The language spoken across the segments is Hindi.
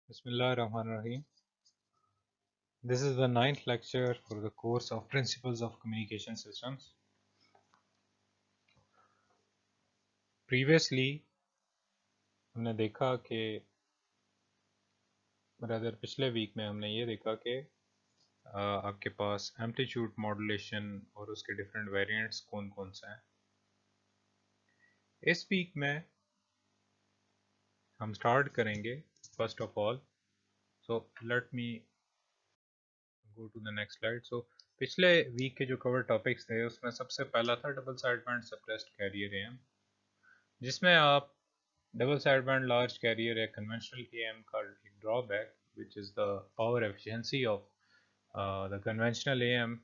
Bismillahirrahmanirrahim. This is the ninth lecture for the course of Principles of Communication Systems. Previously, हमने देखा कि rather पिछले वीक में हमने ये देखा कि आपके पास एम्पलीट्यूड मॉड्यूलेशन और उसके डिफरेंट वेरिएंट्स कौन कौन से हैं. इस वीक में हम स्टार्ट करेंगे first of all. So let me go to the next slide. So पिछले वीक के जो कवर टॉपिक्स थे उसमें सबसे पहला था double side band suppressed carrier AM, जिसमें आप double side band large carrier या कन्वेंशनल एएम का एक drawback which is the power efficiency of the conventional AM,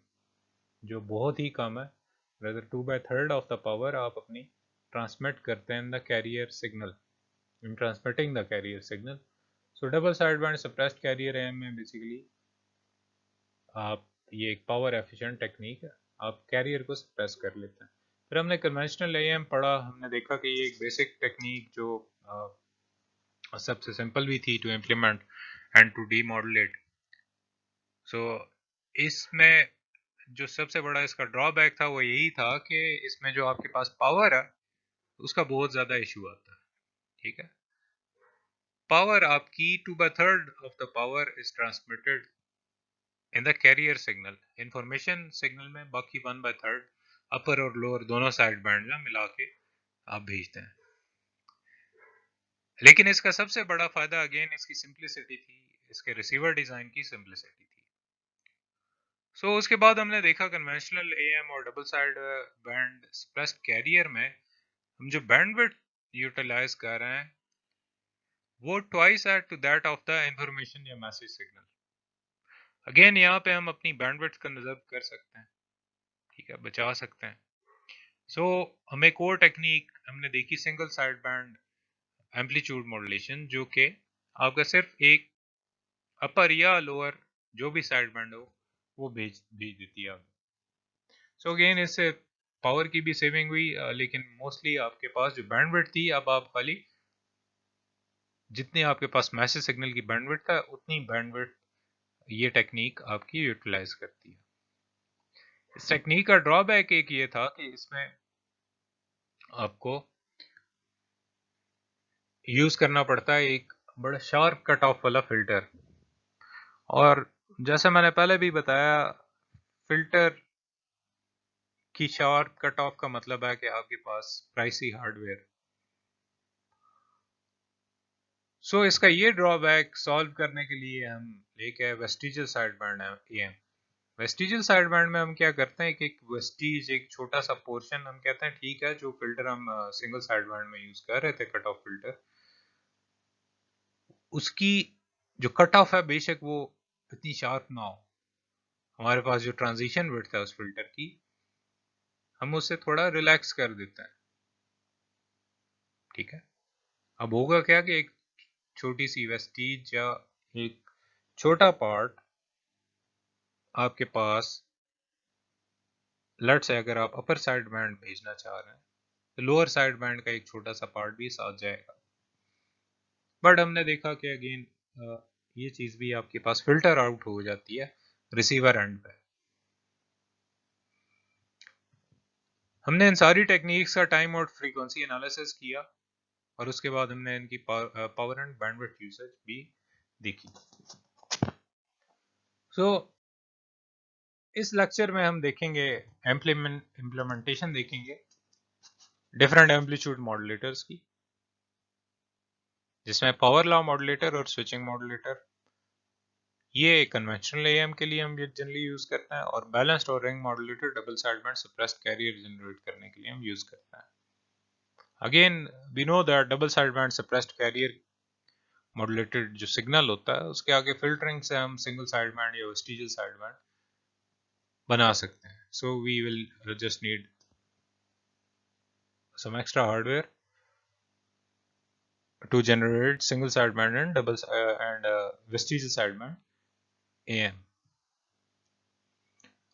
जो बहुत ही कम है. रेदर 2/3 ऑफ द पावर आप अपनी ट्रांसमिट करते हैं in the carrier signal, in transmitting the carrier signal. So double side band suppressed carrier am में बेसिकली आप ये एक पावर एफिशिएंट टेक्निक है, आप कैरियर को सप्रेस कर लेते हैं. फिर हमने कन्वेंशनल एएम पढ़ा, हमने देखा कि ये एक बेसिक टेक्निक जो सबसे सिंपल भी थी to implement and to demodulate. सो इसमें जो सबसे बड़ा इसका ड्रॉबैक था वो यही था कि इसमें जो आपके पास पावर है उसका बहुत ज़्यादा इशू आता है. ठीक है, पावर आपकी 2/3 of the power is transmitted in the carrier signal. Information signal में बाकी 1/3 अपर और लोअर दोनों साइड बैंड में मिला के आप भेजते हैं. लेकिन इसका सबसे बड़ा फायदा अगेन इसकी सिंप्लिसिटी थी, इसके रिसीवर डिजाइन की सिंप्लिसिटी थी. सो उसके बाद हमने देखा कन्वेंशनल एएम और double side band plus carrier में हम जो बैंडविड्थ यूटिलाइज कर रहे हैं वो twice at to that of the information या मैसेज सिग्नल. अगेन यहाँ पे हम अपनी बैंडविड्थ कंजर्व कर सकते हैं, ठीक है, बचा सकते हैं. सो हमें एक और टेक्निक हमने देखी single side band amplitude modulation, जो कि आपका सिर्फ एक अपर या लोअर जो भी साइड बैंड हो वो भेज देती है. सो अगेन इससे पावर की भी सेविंग हुई, लेकिन मोस्टली आपके पास जो बैंडविड्थ थी, अब आप खाली जितनी आपके पास मैसेज सिग्नल की बैंडविड्थ है उतनी बैंडविड्थ ये टेक्निक आपकी यूटिलाइज करती है. इस टेक्निक का ड्रॉबैक एक ये था कि इसमें आपको यूज करना पड़ता है एक बड़ा शार्प कट ऑफ वाला फिल्टर. और जैसे मैंने पहले भी बताया, फिल्टर की शार्प कट ऑफ का मतलब है कि आपके पास प्राइसी हार्डवेयर. सो इसका ये ड्रॉबैक सॉल्व करने के लिए हम लेके आए vestigial side band am. Vestigial side band में हम क्या करते हैं कि एक वेस्टिज, एक छोटा सा पोर्शन, हम कहते हैं ठीक है जो फिल्टर हम सिंगल साइड बैंड में यूज कर रहे थे कट ऑफ फिल्टर, उसकी जो कट ऑफ है बेशक वो इतनी शार्प ना हो, हमारे पास जो ट्रांजिशन विड्थ है उस फिल्टर की हम उसे थोड़ा रिलैक्स कर देते हैं. ठीक है, अब होगा क्या कि एक छोटी सी वेस्टीज या एक छोटा पार्ट आपके पास, लेट्स से अगर आप अपर साइड बैंड भेजना चाह रहे हैं तो लोअर साइड बैंड का एक छोटा सा पार्ट भी साथ जाएगा. बट हमने देखा कि अगेन ये चीज भी आपके पास फिल्टर आउट हो जाती है रिसीवर एंड पे. हमने इन सारी टेक्निक्स का टाइम और फ्रीक्वेंसी एनालिसिस किया और उसके बाद हमने इनकी पावर एंड बैंडविड्थ यूसेज भी देखी. सो इस लेक्चर में हम देखेंगे इम्प्लीमेंटेशन देखेंगे डिफरेंट एम्पलीट्यूड मॉड्यूलेटर्स की, जिसमें पावर लॉ मॉड्यूलेटर और स्विचिंग मॉड्यूलेटर ये कन्वेंशनल एएम के लिए हम जनरली यूज करते हैं, और बैलेंस्ड और ring modulator double side band suppressed carrier generate करने के लिए हम यूज करते हैं. Again we know that double side band suppressed carrier modulated जो सिग्नल होता है उसके आगे फिल्टरिंग से हम सिंगल साइड बैंड या वेस्टिजियल साइड बैंड बना सकते हैं. So we will just need some extra hardware to generate single sideband and double and vestigial sideband AM.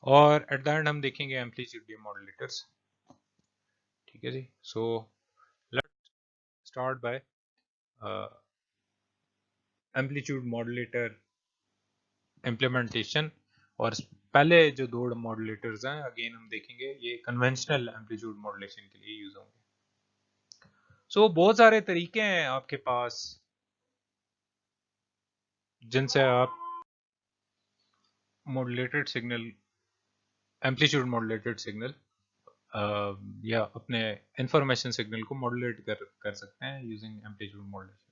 और एट द एंड हम देखेंगे एम्पलीट्यूड मॉड्यूलेटर्स. ठीक है जी. So let's start by amplitude modulator implementation. और पहले जो दो मॉड्यूलेटर्स हैं अगेन हम देखेंगे ये कन्वेंशनल एम्पलीट्यूड मॉड्यूलेशन के लिए यूज होंगे। सो बहुत सारे तरीके हैं आपके पास जिनसे आप modulated signal, amplitude modulated signal या अपने इंफॉर्मेशन सिग्नल को मॉड्यूलेट कर सकते हैं यूजिंग एम्पलीट्यूड मॉड्यूलेशन।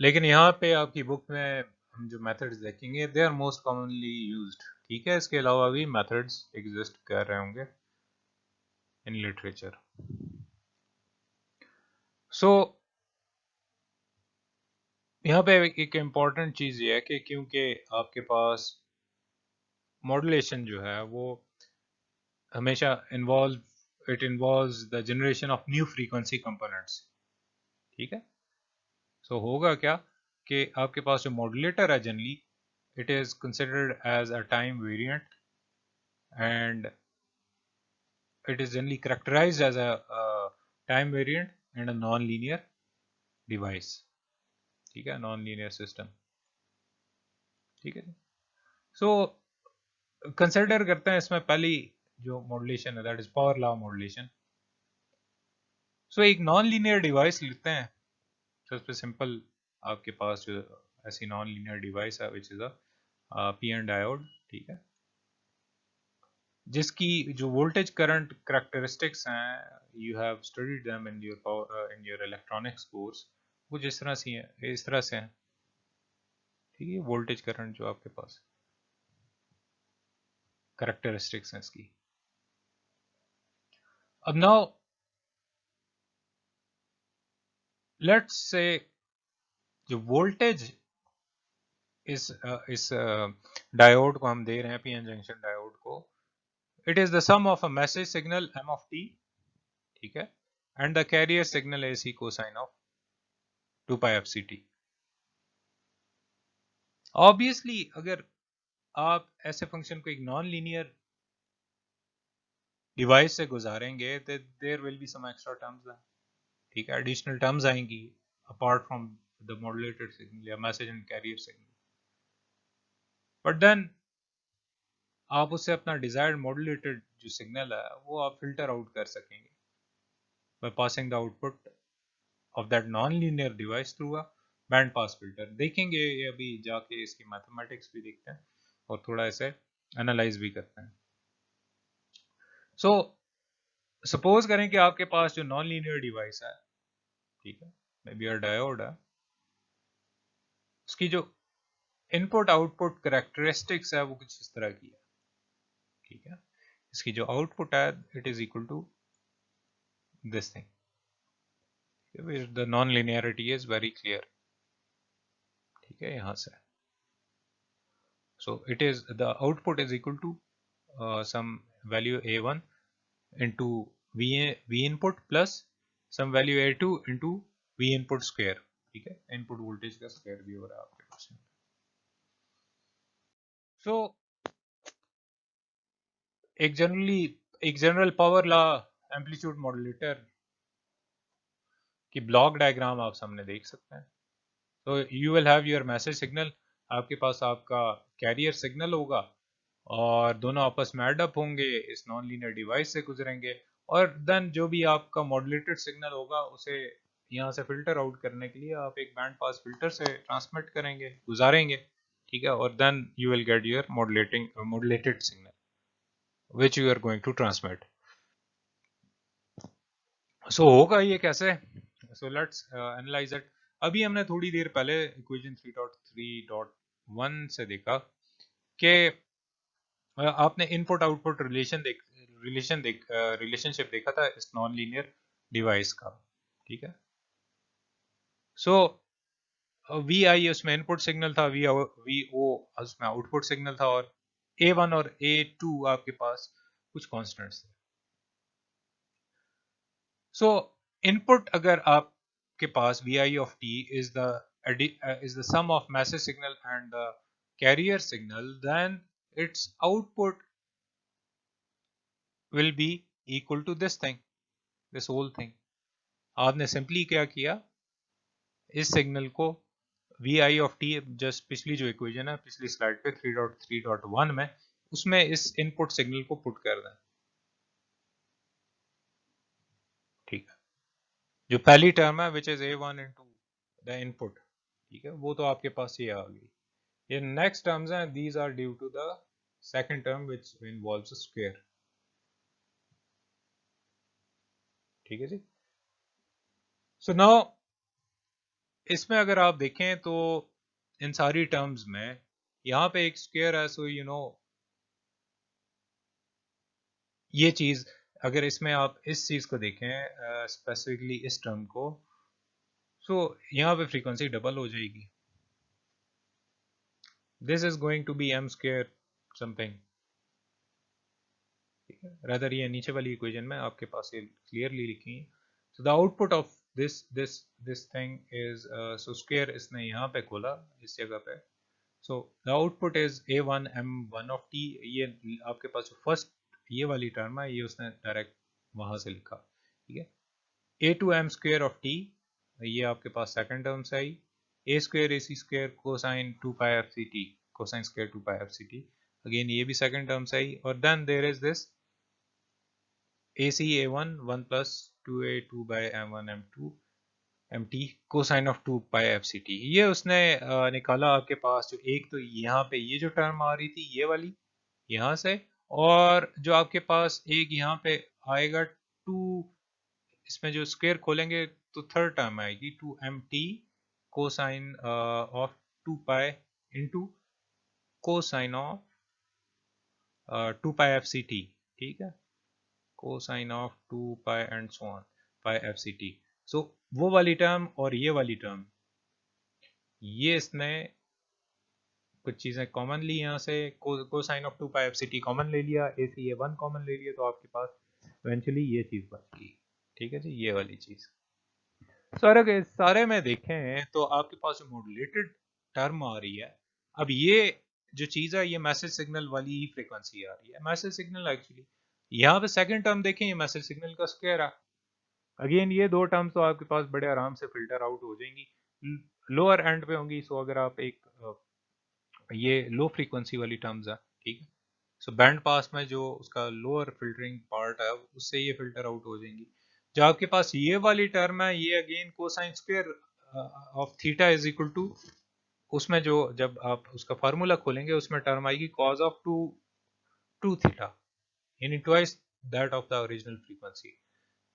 लेकिन यहाँ पे आपकी बुक में हम जो मेथड्स देखेंगे they are most commonly used, ठीक है। इसके अलावा भी मेथड्स एग्जिस्ट कर रहे होंगे इन लिटरेचर। सो यहाँ पे एक इम्पॉर्टेंट चीज़ ये है कि क्योंकि आपके पास मॉड्यूलेशन जो है वो हमेशा it involves the generation of new frequency components, ठीक है। सो होगा क्या कि आपके पास जो मॉड्यूलेटर है generally it is considered as a time variant and it is generally characterized as a time variant and a non-linear device, ठीक है, non-linear system, ठीक है। सो कंसिडर करते हैं इसमें पहली जो मॉड्यूलेशन है that is power law modulation. So एक नॉन लीनियर डिवाइस लेते हैं, सबसे सिंपल आपके पास जो ऐसी नॉन लीनियर डिवाइस है which is a P N diode, ठीक है, जिसकी जो वोल्टेज करंट करेक्टरिस्टिक्स हैं you have studied them in your electronics course, वो जिस तरह से है इस तरह से हैं, ठीक है। वोल्टेज करंट जो आपके पास करेक्टरिस्टिक्स हैं इसकी। अब नाउ लेट्स से जो वोल्टेज इस डायोड को हम दे रहे हैं पीएन जंक्शन डायोड को, it is the sum of a message signal M of T, ठीक है, and the carrier signal A C cosine of 2 pi F C T. Obviously अगर आप ऐसे फंक्शन को एक नॉन लीनियर डिवाइस से गुजारेंगे तो there will be some extra terms, ठीक है, एडिशनल टर्म्स आएंगी apart from the modulated signal या message and carrier signal, but then आप उससे अपना डिजायर्ड मॉड्यूलेटेड जो सिग्नल है वो आप फिल्टर आउट कर सकेंगे by passing the output of that non linear device through a band pass filter. देखेंगे ये अभी जाके इसकी मैथमेटिक्स भी देखते हैं और थोड़ा इसे एनालाइज भी करते हैं। सो सपोज करें कि आपके पास जो नॉन लीनियर डिवाइस है, ठीक है, मे बी अ डायोड है, उसकी जो इनपुट आउटपुट करेक्टरिस्टिक्स है वो कुछ इस तरह की है, ठीक है। इसकी जो आउटपुट है it is equal to this thing, the non linearity is very clear, ठीक है, यहां से। So it is the output is equal to some value a1 into v input plus some value a2 into v input square, ठीक है, इनपुट वोल्टेज का स्क्वायर भी हो रहा है आपके पास। सो एक general power law amplitude modulator की ब्लॉक डायग्राम आप सामने देख सकते हैं। तो you will have your message signal, आपके पास आपका कैरियर सिग्नल होगा और दोनों आपस में एड अप होंगे, इस नॉन लीनियर डिवाइस से गुजरेंगे और देन जो भी आपका मॉड्यूलेटेड सिग्नल होगा उसे यहाँ से फिल्टर आउट करने के लिए आप एक बैंड पास फिल्टर से ट्रांसमिट करेंगे, गुजारेंगे, ठीक है, और then you will get your modulated signal which you are going to transmit. So होगा ये कैसे, सो लेट्स एनालाइज इट। अभी हमने थोड़ी देर पहले इक्वेशन 3.3.1 से देखा कि आपने इनपुट आउटपुट रिलेशनशिप देखा था इस नॉन लीनियर डिवाइस का, ठीक है। सो वी आई उसमें इनपुट सिग्नल था, वी ओ उसमें आउटपुट सिग्नल था और A1 और A2 आपके पास कुछ कॉन्स्टेंट्स थे। सो इनपुट अगर आपके पास vi of t is the sum of message signal and the carrier signal, then its output will be equal to this whole thing। आपने सिंपली क्या किया, इस सिग्नल को V I of T, just पिछली जो इक्वेशन है पिछली स्लाइड पे 3.3.1 में, उसमें इस इनपुट सिग्नल को पुट कर दें। ठीक है, जो पहली टर्म है which is A one into the input, ठीक है, वो तो आपके पास ये आ गई। ये नेक्स्ट टर्म्स हैं, these are due to the second term which involves square. ठीक है जी। सो नाउ इसमें अगर आप देखें तो इन सारी टर्म्स में यहाँ पे एक स्क्वायर है, सो यू नो ये चीज, अगर इसमें आप इस चीज को देखें स्पेसिफिकली इस टर्म को, सो यहाँ पे फ्रीक्वेंसी डबल हो जाएगी। This is going to be M square something. Rather ये नीचे वाली इक्वेशन में आपके पास ये क्लियरली लिखी है। So the output of this thing is, so square इसने यहाँ पे खोला इस जगह पे, so the output is A one M one of T. ये आपके पास जो फर्स्ट ये वाली टर्म है ये उसने डायरेक्ट वहां से लिखा। ठीक है, a two m square of T, ये आपके पास सेकंड टर्म से आई। A square a c square cosine 2 pi F C t, cosine square 2 pi F C t, again ये भी सेकंड टर्म से आई। और then there is this a c a one one plus 2a 2 by m one m two m t cosine of 2 pi F C t. ये उसने निकाला आपके पास, जो एक तो यहाँ पे ये जो टर्म आ रही थी ये वाली यहाँ से, और जो आपके पास एक यहाँ पे आएगा टू, इसमें जो स्क्वायर खोलेंगे तो थर्ड टर्म आएगी 2mt cosine of 2 pi into cosine of 2 pi F C t. ठीक है, cosine of 2 pi and so on pi F C t. So वो वाली टर्म और ये वाली टर्म, ये इसने कुछ चीजें कॉमन ली यहाँ से, cosine of 2 pi F C T common ले लिया, ए सी ए वन कॉमन ले लिया, तो आपके पास इवेंचुअली ये चीज बच गई। ठीक है जी, ये वाली चीज। सारे में देखें तो आपके पास जो मॉड्यूलेटेड टर्म आ रही है, अब ये जो चीज है ये मैसेज सिग्नल वाली ही फ्रीक्वेंसी आ रही है, मैसेज सिग्नल एक्चुअली। यहाँ पे सेकंड टर्म देखें, ये मैसेज सिग्नल का स्क्वायर है। अगेन ये दो टर्म्स तो आपके पास बड़े आराम से फिल्टर आउट हो जाएंगी, लोअर एंड पे होंगी। सो अगर आप एक ये लो फ्रीक्वेंसी वाली टर्म्स है, ठीक है, सो बैंड पास में जो उसका लोअर फिल्टरिंग पार्ट है उससे ये फिल्टर आउट हो जाएंगी। जो आपके पास ये वाली टर्म है ये again cosine square of theta is equal to, उसमें जो जब आप उसका फार्मूला खोलेंगे उसमें टर्म आएगी कॉज ऑफ टू थीटा, यानी twice that of the original frequency.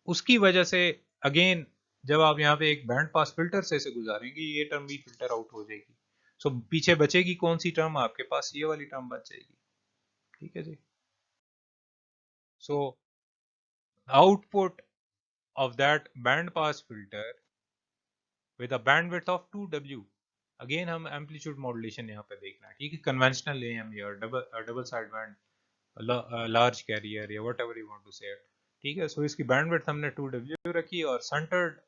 उसकी वजह से अगेन जब आप यहाँ पे एक बैंड पास फिल्टर से गुजारेंगे ये टर्म भी फिल्टर आउट हो जाएगी। सो पीछे बचेगी कौन सी टर्म, आपके पास ये वाली टर्म बच जाएगी। ठीक है जी। So output of that band pass filter with a bandwidth of 2W, again हम एम्पलीट्यूड मॉड्यूलेशन यहाँ पे देखना है। ठीक है, कन्वेंशनल एएम या double side band large carrier या whatever you want to say it. ठीक है, सो इसकी बैंडविड्थ हमने 2W रखी और सेंटर्ड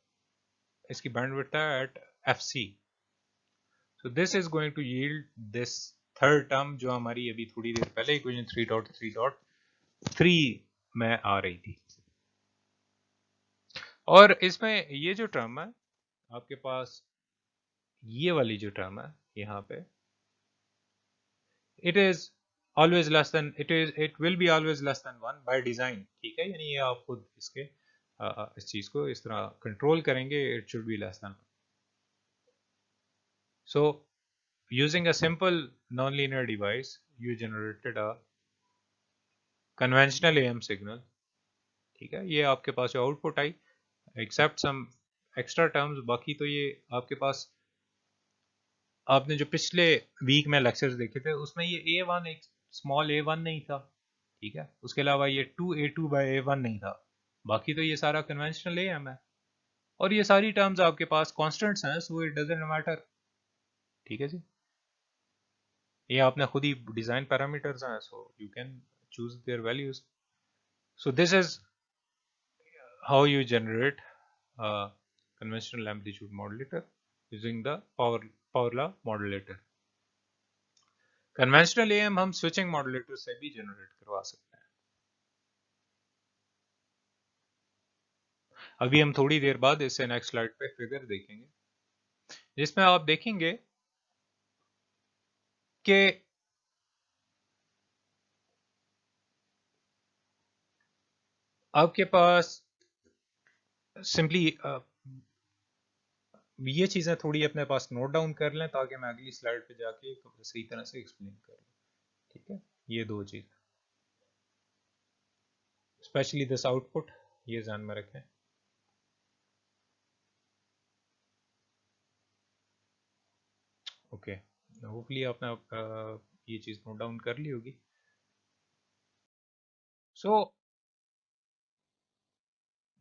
इसकी बैंडविड्थ है at FC। So this is going to yield this third term जो हमारी अभी थोड़ी देर पहले इक्वेशन 3.3.3 में आ रही थी। और इसमें ये जो टर्म है आपके पास, ये वाली जो टर्म है यहाँ पे, it is always less than, it will be always less than 1 by design. ठीक है, यानी ये आप खुद इसके इस चीज को इस तरह कंट्रोल करेंगे, it should be less than. So using a simple non linear device you generated a conventional AM signal. ठीक है, ये आपके पास जो आउटपुट आई एक्सेप्ट सम एक्स्ट्रा टर्म्स, बाकी तो ये आपके पास, आपने जो पिछले वीक में लेक्चर्स देखे थे उसमें ये A1 एक स्मॉल A1 नहीं था। ठीक है, उसके अलावा ये 2A2 बाई A1 नहीं था, बाकी तो ये सारा कन्वेंशनल AM है। और ये सारी टर्म्स आपके पास कांस्टेंट्स हैं, सो इट डजंट मैटर। ठीक है जी, ये आपने खुद ही डिजाइन पैरामीटर्स हैं, so you can choose there values. So this is how you generate conventional amplitude modulator using the power law modulator. Conventional am हम स्विचिंग मॉड्यूलेटर से भी जनरेट करवा सकते हैं। अभी हम थोड़ी देर बाद इससे नेक्स्ट स्लाइड पे फिगर देखेंगे। जिसमें आप देखेंगे कि आपके पास सिंपली ये चीजें थोड़ी अपने पास नोट डाउन कर लें ताकि मैं अगली स्लाइड पे जाके सही तरह से एक्सप्लेन कर लूँ। ठीक है, ये दो चीज, स्पेशली दिस आउटपुट, ये ध्यान में रखें। ओके, होपफुली आपने ये चीज नोट डाउन कर ली होगी। सो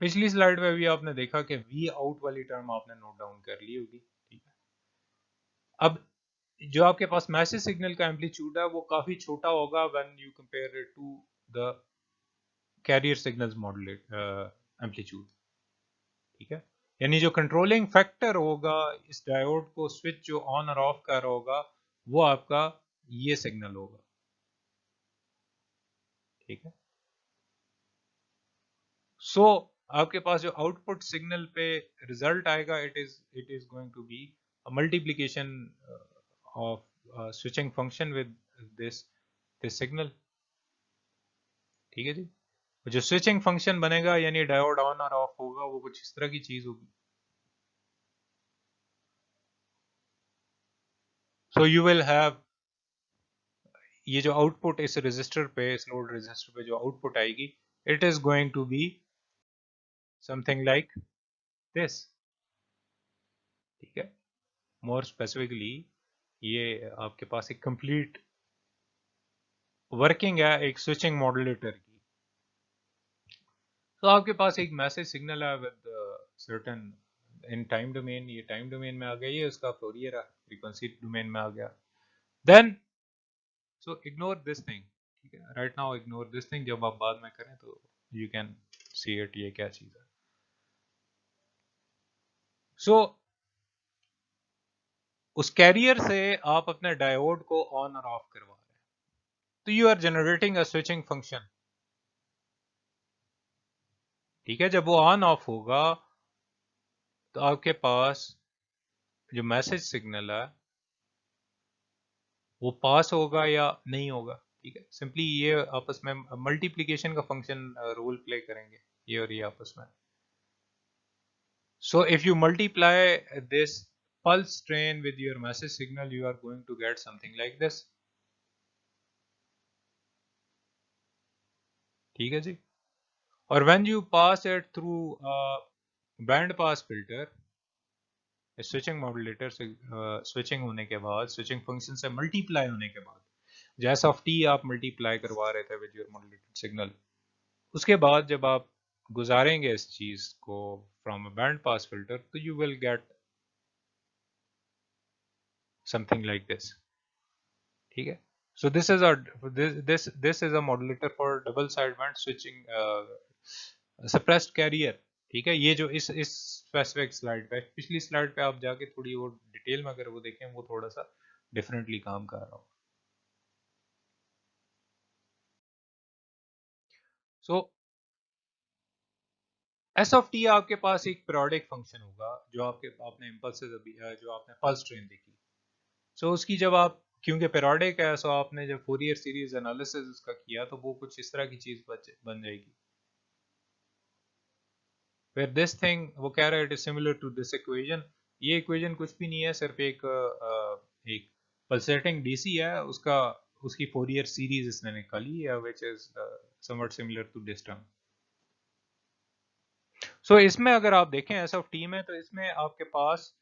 पिछली स्लाइड में भी आपने देखा कि वी आउट वाली टर्म आपने नोट डाउन कर ली होगी। ठीक है, अब जो आपके पास मैसेज सिग्नल का एम्पलीट्यूड है वो काफी छोटा होगा when you compare it to the carrier signals modulate amplitude. ठीक है, यानी जो कंट्रोलिंग फैक्टर होगा इस डायोड को स्विच जो ऑन और ऑफ कर रहा होगा वो आपका ये सिग्नल होगा। ठीक है, सो आपके पास जो आउटपुट सिग्नल पे रिजल्ट आएगा it is going to be a multiplication of switching function with this this signal. ठीक है जी, जो स्विचिंग फंक्शन बनेगा यानी डायोड ऑन और ऑफ होगा वो कुछ इस तरह की चीज होगी। सो यू विल हैव ये जो आउटपुट इस रजिस्टर पे, इस लोड रजिस्टर पे जो आउटपुट आएगी it is going to be something like this. ठीक है, मोर स्पेसिफिकली ये आपके पास एक कंप्लीट वर्किंग है एक स्विचिंग मॉड्यूलेटर की। तो आपके पास एक मैसेज सिग्नल है with certain in time domain, ये टाइम डोमेन में आ गया, ये उसका फोरियर है फ्रीक्वेंसी डोमेन में आ गया। Then so ignore this thing. ठीक है, right now ignore this thing, जब आप बाद में करें तो यू कैन सी इट ये क्या चीज है। सो उस कैरियर से आप अपने डायोड को ऑन और ऑफ करवा रहे हैं, तो you are generating a switching function. ठीक है, जब वो ऑन ऑफ होगा तो आपके पास जो मैसेज सिग्नल है वो पास होगा या नहीं होगा। ठीक है, सिंपली ये आपस में मल्टीप्लिकेशन का फंक्शन रोल प्ले करेंगे ये और ये आपस में। So if you multiply this pulse train with your message signal you are going to get something like this। ठीक है जी, और when you pass it through band pass filter, switching modulator से स्विचिंग होने के बाद, स्विचिंग फंक्शन से मल्टीप्लाई होने के बाद, जैसा ऑफ टी आप मल्टीप्लाई करवा रहे थे विद योर मॉड्यूलेटेड सिग्नल, उसके बाद जब आप गुजारेंगे इस चीज को from a band pass filter तो you will get something like this. ठीक है, so this is this is a modulator for double side band switching suppressed carrier. ठीक है, ये जो इस स्पेसिफिक स्लाइड पे, पिछली स्लाइड पे आप जाके थोड़ी वो डिटेल में अगर वो देखें वो थोड़ा सा डिफरेंटली काम कर रहा हो। सो एस ऑफ टी आपके पास एक पीरियोडिक फंक्शन होगा जो आपके आपने इम्पल्सेस अभी जो आपने पल्स ट्रेन देखी। सो उसकी जब आप, क्योंकि पीरियोडिक है, सो आपने जब फोरियर सीरीज एनालिसिस उसका किया तो वो कुछ इस तरह की चीज बन जाएगी। फिर दिस थिंग वो कह रहा है it is similar to this equation. ये इक्वेशन कुछ भी नहीं है, सिर्फ एक पल्सेटिंग डीसी है, उसका उसकी फोरियर सीरीज इसने निकाली है which is somewhat similar to this term. So इसमें अगर आप देखें एस ऑफ टी में, तो इसमें आपके पास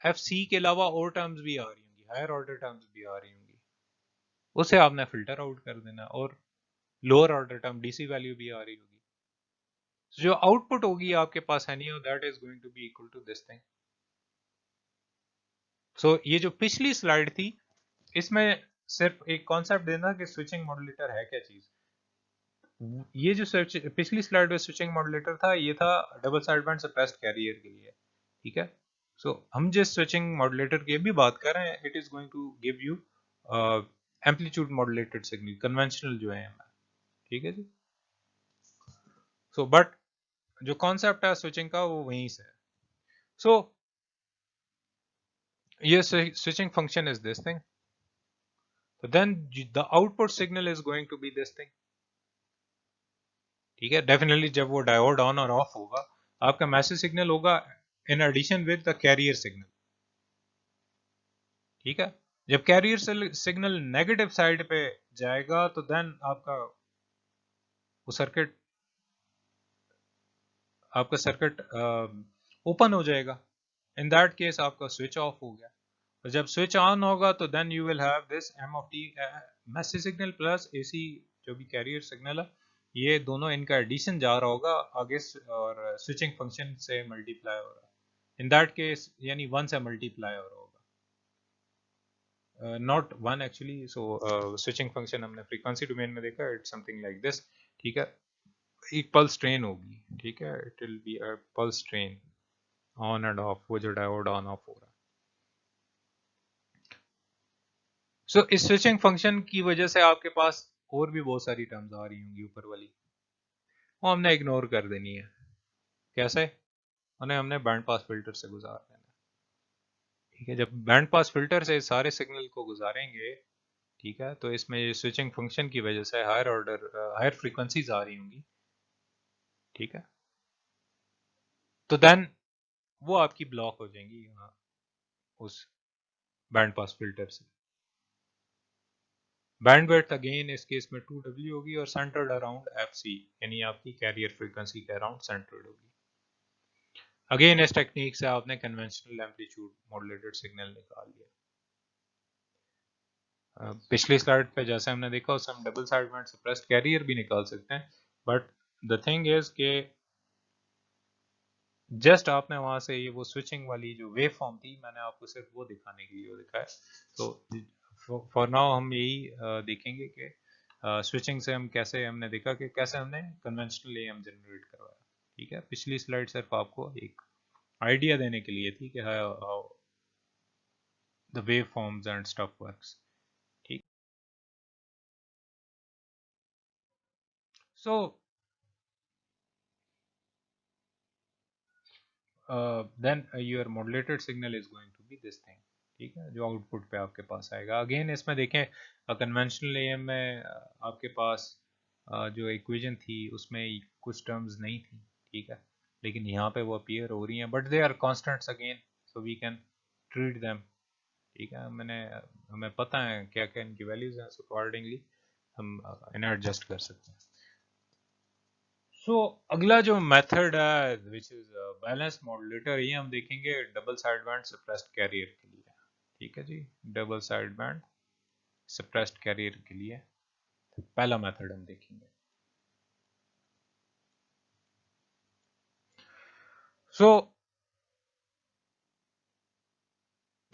एफ सी के अलावा और टर्म्स भी आ रही होंगी, हायर ऑर्डर टर्म्स भी आ रही होंगी, उसे आपने फिल्टर आउट कर देना, और lower order term DC value भी आ रही होगी। So, जो आउटपुट होगी आपके पास है नहीं, that is going to be equal to this thing. So ये जो पिछली स्लाइड थी इसमें सिर्फ एक कॉन्सेप्ट देना कि स्विचिंग मॉड्यूलेटर है क्या चीज। ये जो पिछली स्लाइड में स्विचिंग मॉड्यूलेटर था ये था double side band suppressed carrier के लिए। ठीक है, सो हम जिस स्विचिंग मॉड्यूलेटर की भी बात कर रहे हैं it is going to give you amplitude modulated signal, conventional जो है। ठीक है जी, सो बट जो कॉन्सेप्ट है स्विचिंग का वो वहीं से है। सो ये switching function is this thing. So then the output signal is going to be this thing. ठीक है, डेफिनेटली जब वो डायोड ऑन और ऑफ होगा आपका मैसेज सिग्नल होगा in addition with the carrier signal. ठीक है, जब कैरियर सिग्नल नेगेटिव साइड पे जाएगा तो देन आपका सर्किट ओपन हो जाएगा। इन दैट केस आपका स्विच ऑफ हो गया। तो जब स्विच ऑन होगा तो then you will have this M of T message signal plus AC जो भी कैरियर सिग्नल है, ये दोनों इनका एडिशन जा रहा होगा आगे और स्विचिंग फंक्शन से मल्टीप्लाई हो रहा है। इन दैट केस यानी 1 से मल्टीप्लाई हो रहा होगा, not 1 actually. So switching function हमने फ्रीक्वेंसी डोमेन में देखा, इट्स समथिंग लाइक दिस। ठीक है, एक पल्स ट्रेन होगी। ठीक है, it will be a pulse train on end of, वो जो डायोड ऑन ऑफ हो रहा है। सो इस स्विचिंग फंक्शन की वजह से आपके पास और भी बहुत सारी टर्म्स आ रही होंगी ऊपर वाली, वो हमने इग्नोर कर देनी है। कैसे? उन्हें हमने बैंड पास फिल्टर से गुजार देना। ठीक है, जब बैंड पास फिल्टर से सारे सिग्नल को गुजारेंगे, ठीक है, तो इसमें ये स्विचिंग फंक्शन की वजह से हायर फ्रीक्वेंसीज आ रही होंगी। ठीक है, तो देन वो आपकी ब्लॉक हो जाएंगी उस बैंड पास फिल्टर से। बैंडविड्थ अगेन इस केस में 2W होगी और सेंटर्ड अराउंड FC, यानी आपकी कैरियर फ्रीक्वेंसी के अराउंड सेंटर्ड होगी। अगेन इस टेक्निक से आपने कन्वेंशनल एम्पलीट्यूड मॉड्यूलेटेड सिग्नल निकाल लिया। पिछली स्लाइड पे जैसे हमने देखा उससे हम double side band suppressed career भी निकाल सकते हैं, बट द थिंग इज के जस्ट आपने वहां से ये वो स्विचिंग वाली जो वेव फॉर्म थी, मैंने आपको सिर्फ वो दिखाने के लिए वो दिखाया। तो फॉर नाउ हम यही देखेंगे कि स्विचिंग से हम कैसे, हमने देखा कि कैसे हमने कन्वेंशनल AM जनरेट करवाया। ठीक है, पिछली स्लाइड सिर्फ आपको एक आइडिया देने के लिए थी कि how the wave forms and stuff works. ठीक, so then your modulated signal is going to be this thing. ठीक है, जो आउटपुट पे आपके पास आएगा। अगेन इसमें देखें कन्वेंशनल AM में आपके पास जो इक्वेशन थी उसमें कुछ टर्म्स नहीं थी। ठीक है, लेकिन यहाँ पे वो अपीयर हो रही हैं, but they are constants again, so we can treat them. ठीक है, हमें पता है क्या क्या इनकी वैल्यूज हैं, सो अकॉर्डिंगली हम इन्हें एडजस्ट कर सकते हैं। सो अगला जो मेथड है विच इज बैलेंस मॉड्यूलेटर, ये हम देखेंगे double side band suppressed carrier के लिए। ठीक है जी, double side band suppressed carrier के लिए पहला मेथड हम देखेंगे। सो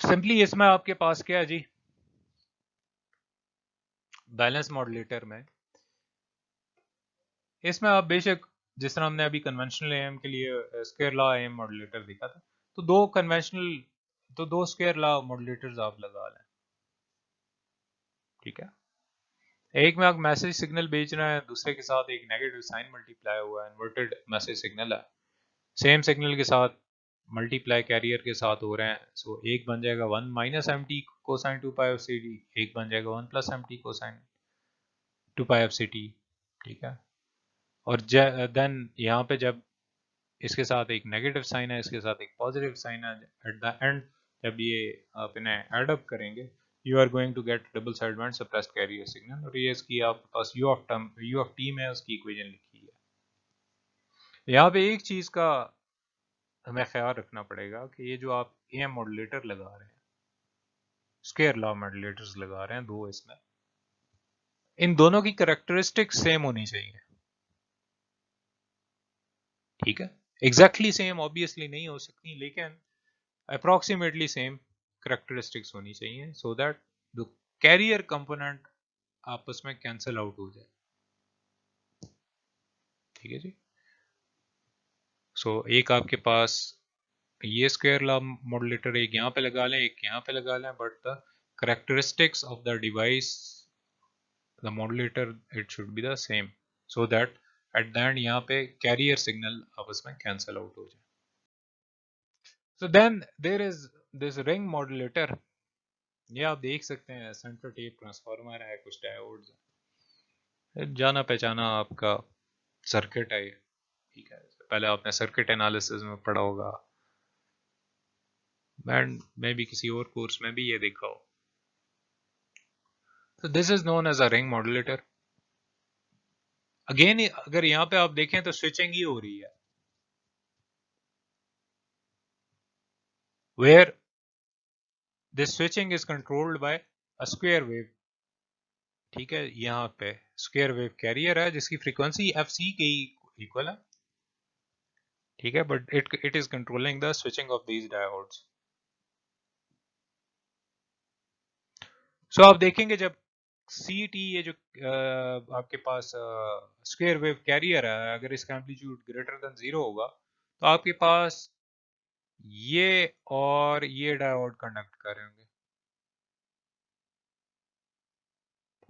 सिंपली इसमें आपके पास क्या है जी, बैलेंस मॉड्यूलेटर में इसमें आप बेशक जिस तरह हमने अभी कन्वेंशनल AM के लिए स्क्वायर लॉ AM मॉड्यूलेटर देखा था, तो दो स्क्वायर लॉ मॉड्यूलेटर्स आप लगा लें। ठीक है, एक में आप मैसेज सिग्नल भेज रहे हैं, दूसरे के साथ एक नेगेटिव साइन मल्टीप्लाई हुआ है, इन्वर्टेड मैसेज सिग्नल है, सेम सिग्नल के साथ मल्टीप्लाई कैरियर के साथ हो रहे हैं। सो एक बन जाएगा 1 minus MT cosine 2 pi of CD, एक बन जाएगा 1 plus MT cosine 2 pi of CD। ठीक है, और देन यहाँ पे जब इसके साथ एक नेगेटिव साइन है, इसके साथ एक पॉजिटिव साइन है, एट द एंड जब ये आप इन्हें एड अप करेंगे you are going to get double side band suppressed carrier signal. और ये इसकी आपके पास U ऑफ T में उसकी इक्वेशन लिखी है। यहाँ पे एक चीज का हमें ख्याल रखना पड़ेगा कि ये जो आप AM मॉड्यूलेटर लगा रहे हैं, स्क्वायर लॉ मॉड्यूलेटर्स लगा रहे हैं दो, इसमें इन दोनों की कैरेक्टरिस्टिक सेम होनी चाहिए। ठीक है, एग्जैक्टली सेम ऑब्वियसली नहीं हो सकती, लेकिन अप्रोक्सीमेटली सेम करेक्टरिस्टिक्स होनी चाहिए, so that the carrier component आपस में कैंसिल आउट हो जाए। ठीक है जी, सो एक आपके पास ये स्क्वायर लॉ मॉड्यूलेटर एक यहाँ पे लगा लें, एक यहाँ पे लगा लें, but the characteristics of the device, the modulator, it should be the same, so that at the and यहाँ पे कैरियर सिग्नल आपस में कैंसिल आउट हो जाए। So then this ring modulator, ये आप देख सकते हैं सेंटर टेप ट्रांसफार्मर है, कुछ डायोड्स है, जाना पहचाना आपका सर्किट है ये, ठीक है। पहले आपने सर्किट एनालिसिस में पढ़ा होगा, मैं भी किसी और कोर्स में भी ये देखा हो। तो this is known as a ring modulator. Again अगर यहाँ पे आप देखें तो स्विचिंग ही हो रही है, where this switching is controlled by a square wave, ठीक है। यहाँ पे स्क्वायर वेव कैरियर है जिसकी फ्रीक्वेंसी एफ सी के इक्वल है, ठीक है, but it is controlling the switching of these diodes. So आप देखेंगे जब सी टी, ये जो आपके पास स्क्वायर वेव कैरियर है, अगर इसका एम्पलीट्यूड ग्रेटर देन 0 होगा तो आपके पास ये और ये डायोड कंडक्ट कर रहे होंगे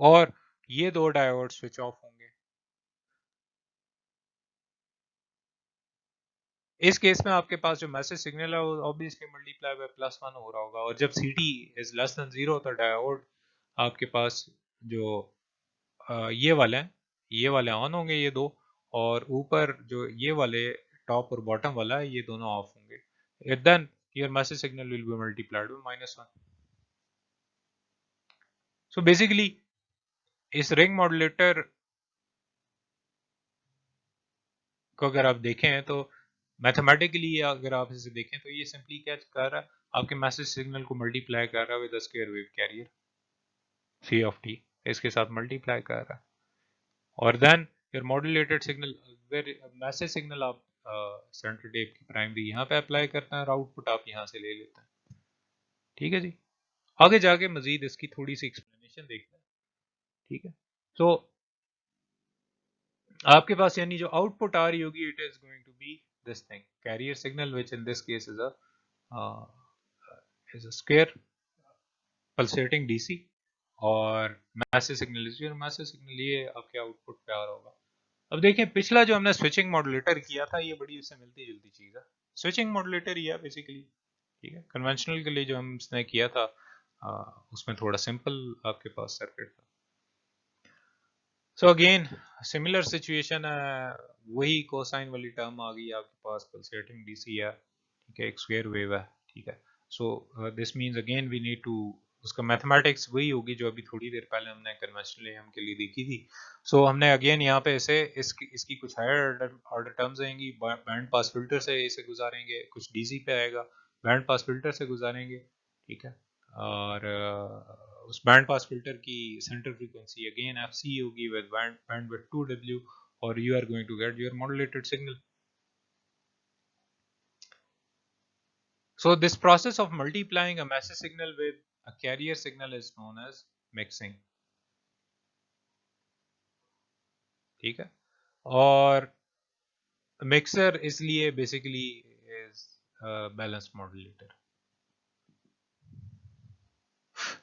और ये दो डायोड स्विच ऑफ होंगे। इस केस में आपके पास जो मैसेज सिग्नल है वो ऑब्वियसली मल्टीप्लाई बाय +1 हो रहा होगा, और जब c t is less than 0 तो डायोड आपके पास जो ये वाले ऑन होंगे, ये दो, और ऊपर जो ये वाले टॉप और बॉटम वाला है ये दोनों ऑफ होंगे। Then your message signal will be multiplied by -1। So basically इस रिंग मॉड्यूलेटर को अगर आप देखें तो मैथमेटिकली अगर आप इसे देखें तो ये सिंपली क्या कर रहा है, आपके मैसेज सिग्नल को मल्टीप्लाई कर रहा है with square wave carrier c of t, इसके साथ मल्टीप्लाई कर रहा है, और then your modulated signal, message signal आप सेंटर टेप की प्राइमरी यहाँ पे अप्लाई करते हैं और आउटपुट आप यहाँ से ले लेते हैं, ठीक है जी। आगे जाके मजीद इसकी थोड़ी सी एक्सप्लेनेशन देखते हैं, ठीक है। तो आपके पास यानी जो आउटपुट आ रही होगी, it is going to be this thing carrier signal which in this case is a square pulsating DC, और message signal is your message signal, ये आपके आउटपुट पे आ रहा होगा। अब देखें पिछला जो हमने स्विचिंग मॉड्यूलेटर किया था ये बड़ी उससे मिलती जुलती चीज है, स्विचिंग मॉड्यूलेटर ही है बेसिकली, ठीक है। कन्वेंशनल के लिए जो हमने किया था उसमें थोड़ा सिंपल आपके पास सर्किट था। सो अगेन सिमिलर सिचुएशन है, वही कोसाइन वाली टर्म आ गई आपके पास, पल्सेटिंग डीसी है, ठीक है, एक स्क्वायर वेव है, ठीक है। So this means again we need to, उसका मैथमेटिक्स वही होगी जो अभी थोड़ी देर पहले हमने कन्वेंशनल एएम के लिए देखी थी। सो हमने अगेन यहाँ पे इसे इसकी कुछ हायर ऑर्डर टर्म्स आएंगी, बैंड पास फिल्टर से इसे गुजारेंगे, कुछ डीसी पे आएगा, बैंड पास फिल्टर से गुजारेंगे, ठीक है। और उस बैंड पास फिल्टर की centre frequency again f c होगी विद बैंडविड्थ 2W, और you are going to get your modulated signal. So this process of multiplying a message signal with a carrier signal is known as mixing, ठीक है। और मिक्सर इसलिए बेसिकली इज बैलेंस मॉड्यूलेटर।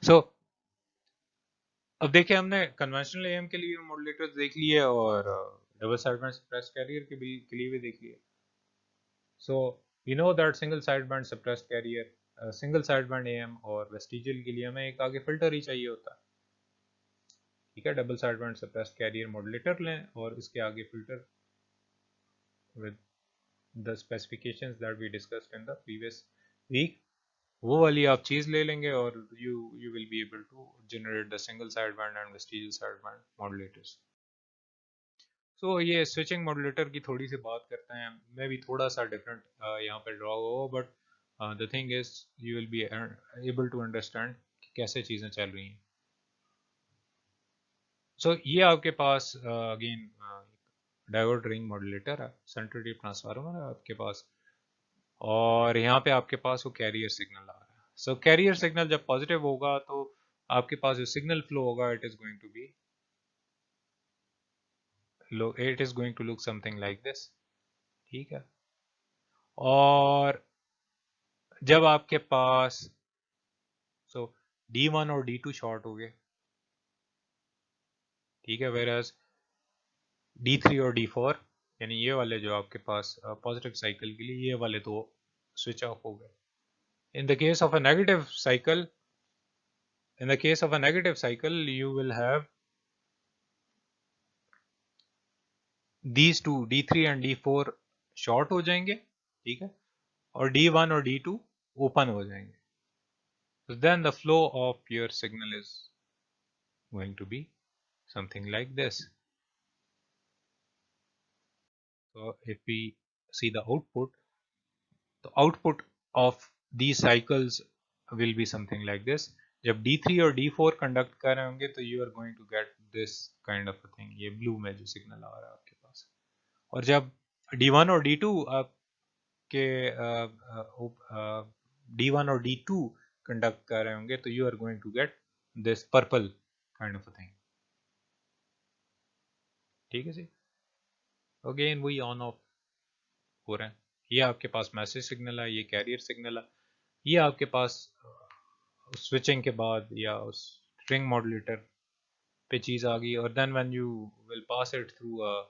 सो अब देखिए हमने कन्वेंशनल एएम के लिए मॉड्यूलेटर्स देख लिए और डबल साइडबैंड सप्रेस्ड कैरियर के लिए भी देख लिए। So we know that single sideband suppressed carrier, single sideband AM और वेस्टिजियल के लिए हमें एक आगे फिल्टर ही चाहिए होता है, ठीक है। Double sideband suppressed career modulator लें और इसके आगे filter with the specifications that we discussed in the previous week, वो वाली आप चीज ले लेंगे और you will be able to generate the single sideband and vestigial sideband modulators. So ये switching modulator की थोड़ी सी बात करते हैं, मैं भी थोड़ा सा डिफरेंट यहाँ पे ड्रॉ हुआ, but the thing is you will be able to understand कि कैसे चीजें चल रही हैं। So ये आपके पास अगेन डायोड रिंग मॉड्यूलेटर है, सेंट्रल टेप ट्रांसफार्मर है आपके पास, और यहाँ पे आपके पास वो कैरियर सिग्नल आ रहा है। सो कैरियर सिग्नल जब पॉजिटिव होगा तो आपके पास जो सिग्नल फ्लो होगा it is going to be it is going to look something like this, ठीक है। और जब आपके पास सो D1 और D2 शॉर्ट हो गए, ठीक है, वेयर एज D3 और D4 यानी ये वाले जो आपके पास पॉजिटिव साइकिल के लिए ये वाले दो स्विच ऑफ हो गए, In the case of a negative cycle, you will have these two D3 and D4 short हो जाएंगे, ठीक है, और D1 और D2 ओपन हो जाएंगे. So then the flow of your signal is going to be something like this. So if we see the output of these cycles will be something like this. जब D3 और D4 कंडक्ट कर रहे होंगे तो you are going to get this kind of a thing. ये ब्लू में जो सिग्नल आ रहा है आपके पास. और जब D1 और D2 आपके D1 और D2 कंडक्ट कर रहे होंगे तो you are going to get this purple kind of a thing. ठीक है जी. अगेन वही ऑन ऑफ हो रहा है. ये आपके पास मैसेज सिग्नल है, ये कैरियर सिग्नल है, ये आपके पास स्विचिंग के बाद या उस स्ट्रिंग मॉड्यूलेटर पे चीज आ गई. और then when you will pass it through a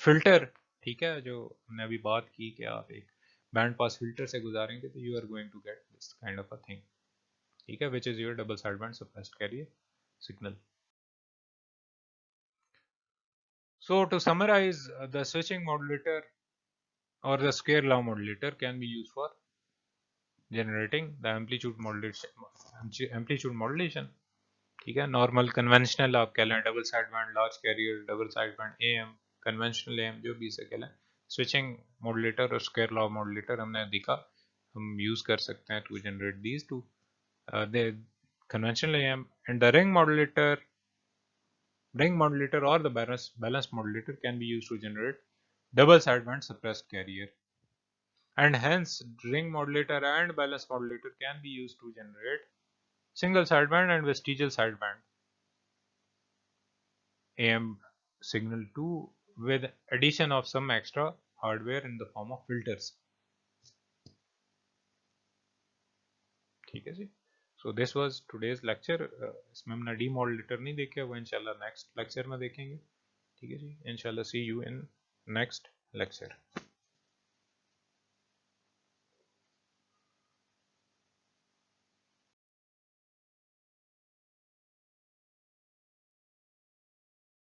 filter, ठीक है, जो हमने अभी बात की कि आप एक बैंड पास फिल्टर से गुजारेंगे तो you are going to get this kind of a thing, ठीक है, which is your double side band suppressed carrier signal. So to summarize, the switching modulator or the square law modulator can be used for generating the amplitude modulation, ठीक है. नॉर्मल कन्वेंशनल आप कह लें, double side band large carrier, double side band AM, conventional AM, जो भी इसे कह लें. स्विचिंग मॉड्यूलेटर और स्क्वायर लॉ मॉड्यूलेटर हमने देखा हम यूज कर सकते हैं to generate these two the conventional AM. And the ring modulator or the balance modulator can be used to generate double sideband suppressed carrier. And hence ring modulator and balance modulator can be used to generate single sideband and vestigial sideband AM signal too, with addition of some extra hardware in the form of filters. ठीक है जी. So this was today's lecture. इसमें हमने demodulator नहीं देखे, वो इंशाल्लाह नेक्स्ट लेक्चर में देखेंगे. ठीक है जी. इंशाल्लाह see you in next lecture.